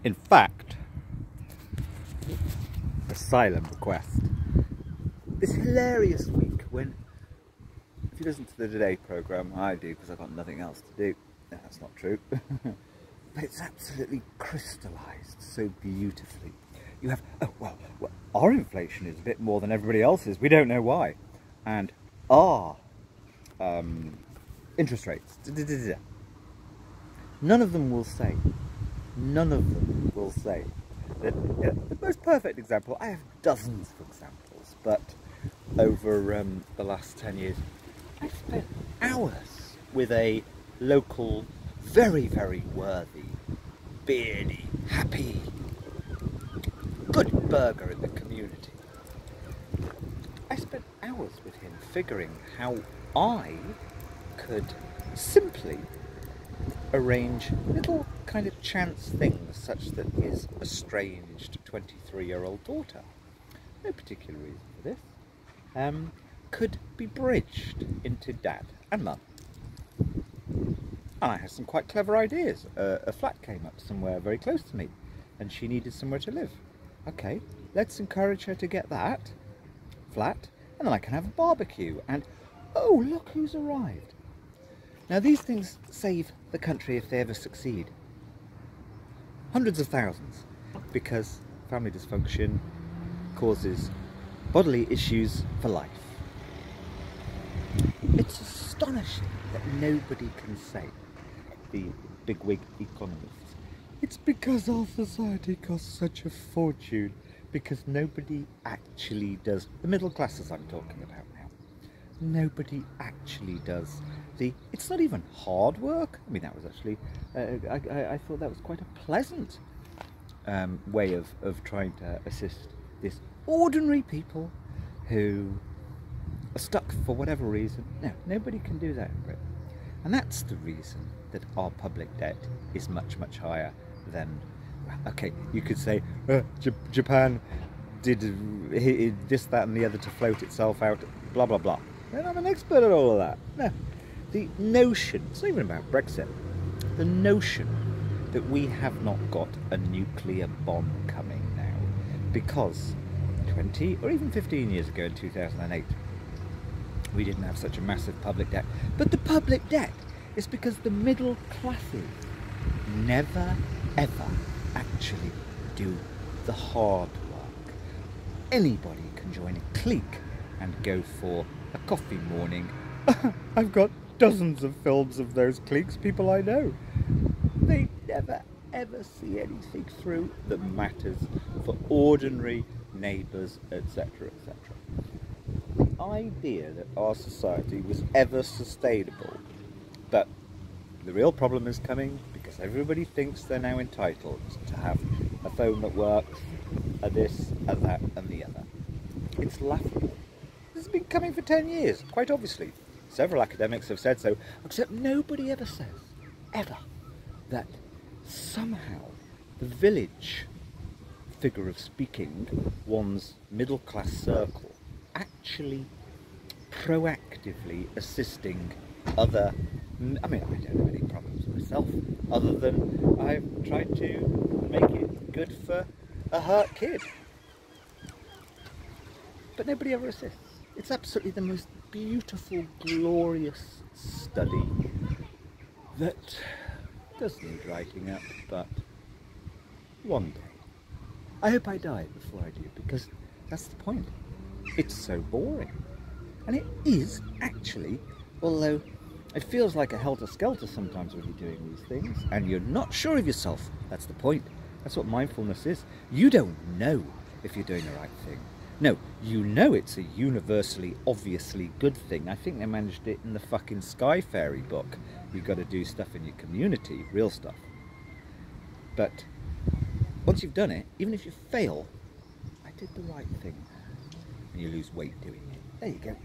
In fact, asylum request. This hilarious week when, if you listen to the Today programme, I do because I've got nothing else to do. No, that's not true. But it's absolutely crystallised so beautifully. You have, oh, well, our inflation is a bit more than everybody else's. We don't know why. And our interest rates. None of them will say that, the most perfect example, I have dozens of examples, but over the last 10 years, I've spent hours with a local, very, very worthy, beardy, happy, good burger in the community. I spent hours with him figuring how I could simply arrange little kind of chance things such that his estranged 23-year-old daughter, no particular reason for this, could be bridged into dad and mum. And I had some quite clever ideas. A flat came up somewhere very close to me and she needed somewhere to live. Okay, let's encourage her to get that flat and then I can have a barbecue and, oh, look who's arrived. Now these things save the country if they ever succeed. Hundreds of thousands, because family dysfunction causes bodily issues for life. It's astonishing that nobody can say, the bigwig economists, it's because our society costs such a fortune, because nobody actually does, the middle classes I'm talking about now, nobody actually does it's not even hard work. I mean, that was actually, I thought that was quite a pleasant way of trying to assist this ordinary people who are stuck for whatever reason. No, nobody can do that in Britain. And that's the reason that our public debt is much, much higher than, okay, you could say, Japan did this, that and the other to float itself out, blah, blah, blah. And I'm an expert at all of that. No. The notion, it's not even about Brexit, the notion that we have not got a nuclear bomb coming now because 20 or even 15 years ago in 2008 we didn't have such a massive public debt. But the public debt is because the middle classes never ever actually do the hard work. Anybody can join a clique and go for a coffee morning. I've got dozens of films of those cliques, people I know. They never ever see anything through that matters for ordinary neighbours, etc., etc. The idea that our society was ever sustainable, but the real problem is coming because everybody thinks they're now entitled to have a phone that works, a this, a that and the other. It's laughable. This has been coming for 10 years, quite obviously. Several academics have said so, except nobody ever says, ever, that somehow the village, figure of speaking, one's middle class circle, actually proactively assisting other, I mean, I don't have any problems myself, other than I've tried to make it good for a hurt kid. But nobody ever assists. It's absolutely the most beautiful, glorious study that does need writing up, but one day. I hope I die before I do, because that's the point. It's so boring. And it is actually, although it feels like a helter-skelter sometimes when you're doing these things, and you're not sure of yourself. That's the point. That's what mindfulness is. You don't know if you're doing the right thing. No, you know it's a universally, obviously good thing. I think they managed it in the fucking Sky Fairy book. You've got to do stuff in your community, real stuff. But once you've done it, even if you fail, I did the right thing. And you lose weight doing it. There you go.